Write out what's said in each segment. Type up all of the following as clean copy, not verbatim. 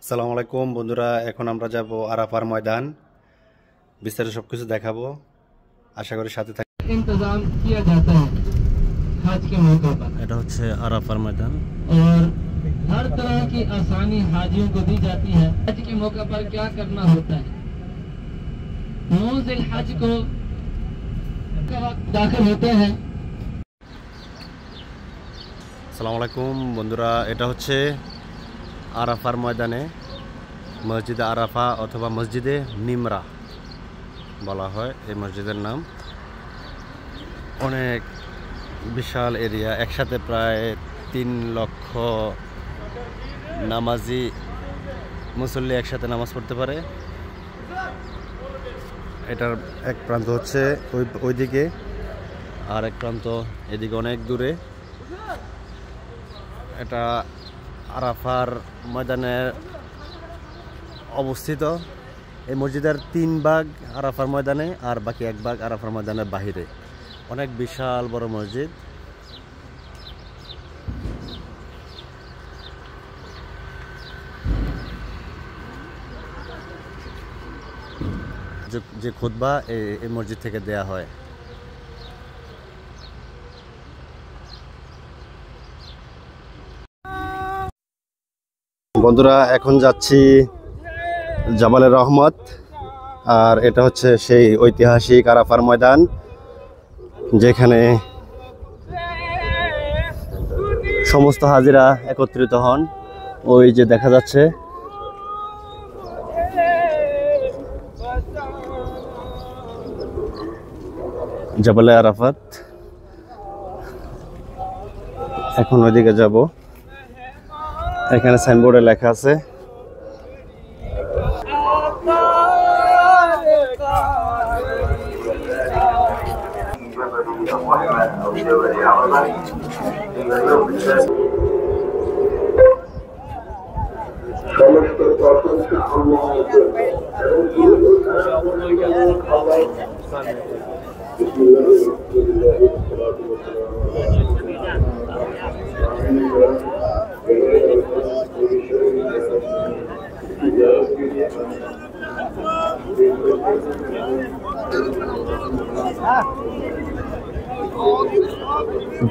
আসসালামু আলাইকুম বন্ধুরা, এখন আমরা যাব আরাফার ময়দান। বিস্তারিত সবকিছু দেখাবো, আশা করি সাথে থাকবেন। इंतजाम किया जाता है हज के मौके पर এটা हচ্ছে আরাফার ময়দান। और हर तरह की आसानी हाजियों को दी जाती है। हज के मौके पर क्या करना होता है, 9 जिलहज को दाखिल होते हैं। আসসালামু আলাইকুম বন্ধুরা, এটা হচ্ছে আরাফার ময়দানে মসজিদে আরাফা অথবা মসজিদে নিমরা বলা হয় এই মসজিদের নাম। অনেক বিশাল এরিয়া, একসাথে প্রায় 3 লক্ষ নামাজি মুসল্লি একসাথে নামাজ পড়তে পারে। এটার এক প্রান্ত হচ্ছে ওইদিকে, আর এক প্রান্ত এদিকে অনেক দূরে। এটা আরাফার ময়দানে অবস্থিত। এই মসজিদের 3 ভাগ আরাফার ময়দানে আর বাকি 1 ভাগ আরাফার ময়দানের বাহিরে। অনেক বিশাল বড় মসজিদ। যে খুতবা এই মসজিদ থেকে দেয়া হয়। বন্ধুরা, এখন যাচ্ছি জাবালে রহমত, আর এটা হচ্ছে সেই ঐতিহাসিক আরাফার ময়দান যেখানে সমস্ত হাজিরা একত্রিত হন। ওই যে দেখা যাচ্ছে জাবালে আরাফাত। এখন ওইদিকে যাব। এখানে সাইনবোর্ডে লেখা আছে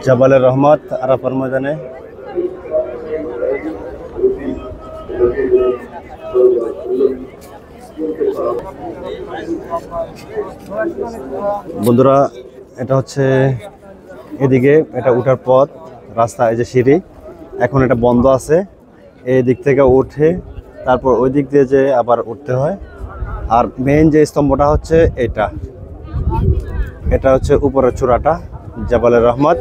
জাবালে রহমত আরাফার ময়দানে। বন্ধুরা, এটা হচ্ছে এদিকে, এটা উঠার পথ, রাস্তা, এই যে সিঁড়ি। এখন এটা বন্ধ আছে। এই দিক থেকে উঠে তারপর ওই দিক দিয়ে যে আবার উঠতে হয়। আর মেইন যে স্তম্ভটা হচ্ছে এটা হচ্ছে উপরের চূড়াটা জাবালে রহমত।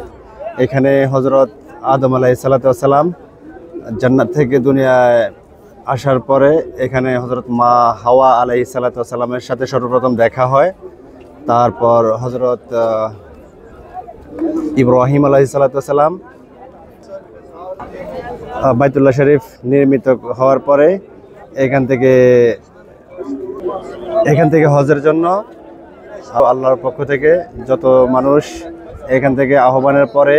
এখানে হযরত আদম আলাইহিস সালাতু ওয়াস সালাম জান্নাত থেকে দুনিয়ায় আসার পরে এখানে হযরত মা হাওয়া আলাইহিস সালাতু ওয়াস সালামের সাথে সর্বপ্রথম দেখা হয়। তারপর হযরত ইব্রাহিম আলাইহিস সালাতু ওয়াস সালাম বাইতুল্লাহ শরীফ নির্মিত হওয়ার পরে এখান থেকে হজের জন্য আল্লাহর পক্ষ থেকে যত মানুষ এখান থেকে আহ্বানের পরে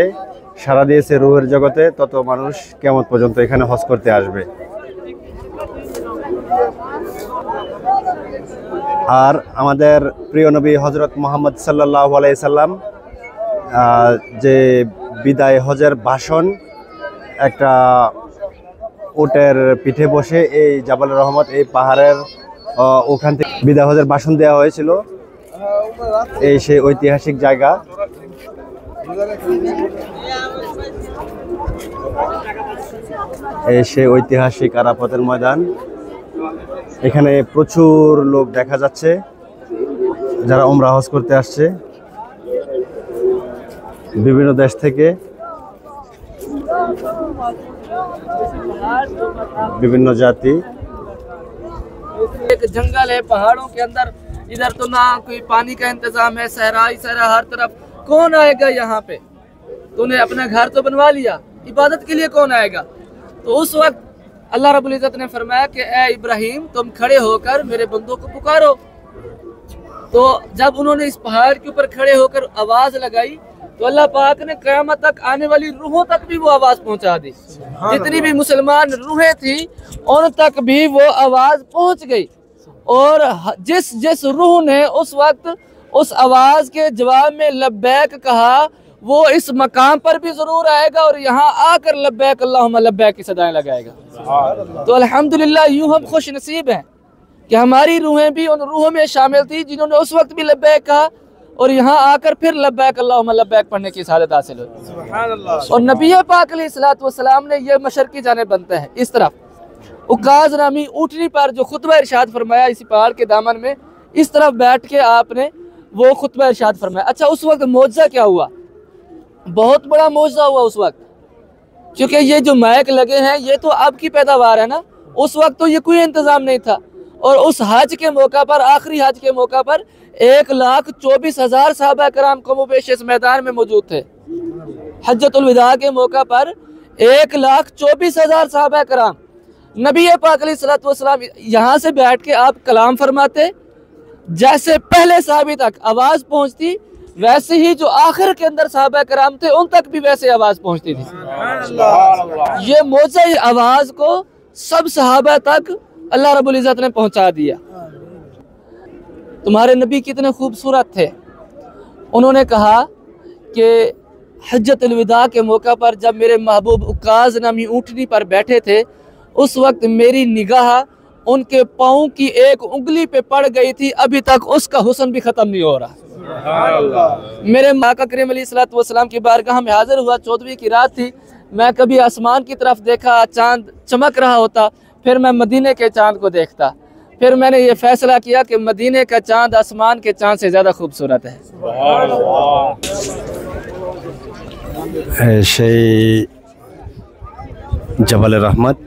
সাড়া দিয়েছে রূহের জগতে, তত মানুষ কিয়ামত পর্যন্ত এখানে হজ করতে আসবে। আর আমাদের প্রিয় নবী হযরত মুহাম্মদ সাল্লাল্লাহু আলাইহি সাল্লাম যে বিদায় হজের ভাষণ, একটা উটের পিঠে বসে এই জাবালে রহমত, এই পাহাড়ের ওখান থেকে বিদায় হজের ভাষণ দেওয়া হয়েছিল। এই সেই ঐতিহাসিক জায়গা। এই সেই ঐতিহাসিক আরাফাতের ময়দান। এখানে প্রচুর লোক দেখা যাচ্ছে যারা উমরা হজ করতে আসছে বিভিন্ন দেশ থেকে, বিভিন্ন জাতি। एक जंगल है पहाड़ों के अंदर, इधर तो ना कोई पानी का इंतजाम है, सहरा हर तरफ। कौन आएगा यहाँ पे? तूने अपना घर तो बनवा लिया, इबादत के लिए कौन आएगा? तो उस वक्त अल्लाह रब्बुल इज्जत ने फरमाया कि ए इब्राहिम, तुम खड़े होकर मेरे बंदों को पुकारो। तो जब उन्होंने इस पहाड़ के ऊपर खड़े होकर आवाज लगाई तो अल्लाह पाक ने क़यामत तक आने वाली रूहों तक भी वो आवाज़ पहुंचा दी। जितनी भी मुसलमान रूहें थी उन तक भी वो आवाज़ पहुंच गई। और जिस जिस रूह ने उस वक्त उस आवाज़ के जवाब में लब्बैक कहा, वो इस मकाम पर भी ज़रूर आएगा और यहाँ आकर लब्बैक अल्लाहुम्मा लब्बैक की सदाएं लगाएगा। तो अल्हम्दुलिल्लाह, यूँ हम खुश नसीब हैं कि हमारी रूहें भी उन रूहों में शामिल थी जिन्होंने उस वक्त भी लब्बैक कहा और यहाँ आकर फिर लब्बैक अल्लाहुम्मा लब्बैक पढ़ने की सआदत हासिल हुई। और नबी पाक अलैहिस्सलातु वस्सलाम ने यह मशरकी जाने बनते हैं इस तरफ उकाज़ नामी ऊँटनी पर जो खुतबा इरशाद फरमाया इसी पहाड़ के दामन में, इस तरफ बैठ के आपने वो खुतबा इरशाद फरमाया। अच्छा, उस वक्त मौजज़ा क्या हुआ? बहुत बड़ा मौजज़ा हुआ उस वक्त, क्योंकि ये जो माइक लगे हैं ये तो अब की पैदावार है ना, उस वक्त तो ये कोई इंतज़ाम नहीं था। और उस हज के मौका पर, आखिरी हज के मौका पर 1,24,000 सहाबा कराम कमोबेश इस मैदान में मौजूद थे। हज्जतुल विदा के मौका पर 1,24,000 सहाबा कराम, नबी पाक अलैहिस्सलातु वस्सलाम यहाँ से बैठ के आप कलाम फरमाते, जैसे पहले सहाबी तक आवाज़ पहुँचती वैसे ही जो आखिर के अंदर सहाबा कराम थे उन तक भी वैसे आवाज़ पहुँचती थी। ये मौजज़ा आवाज़ को सब सहाबा तक अल्लाह रब्बुल इज़्ज़त ने पहुँचा दिया। तुम्हारे नबी कितने खूबसूरत थे। उन्होंने कहा कि हज्जतुल विदा के मौका पर जब मेरे महबूब उकाज़ नामी ऊँटनी पर बैठे थे, उस वक्त मेरी निगाह उनके पाँव की एक उंगली पे पड़ गई थी, अभी तक उसका हुस्न भी ख़त्म नहीं हो रहा। मेरे आका करीम अलैहिस्सलातु वस्सलाम की बारगाह में हाजिर हुआ, 14वीं की रात थी। मैं कभी आसमान की तरफ देखा, चाँद चमक रहा होता, फिर मैं मदीने के चाँद को देखता। फिर मैंने ये फैसला किया कि मदीने का चाँद आसमान के चाँद से ज़्यादा खूबसूरत है। সেই জবালে রহমত।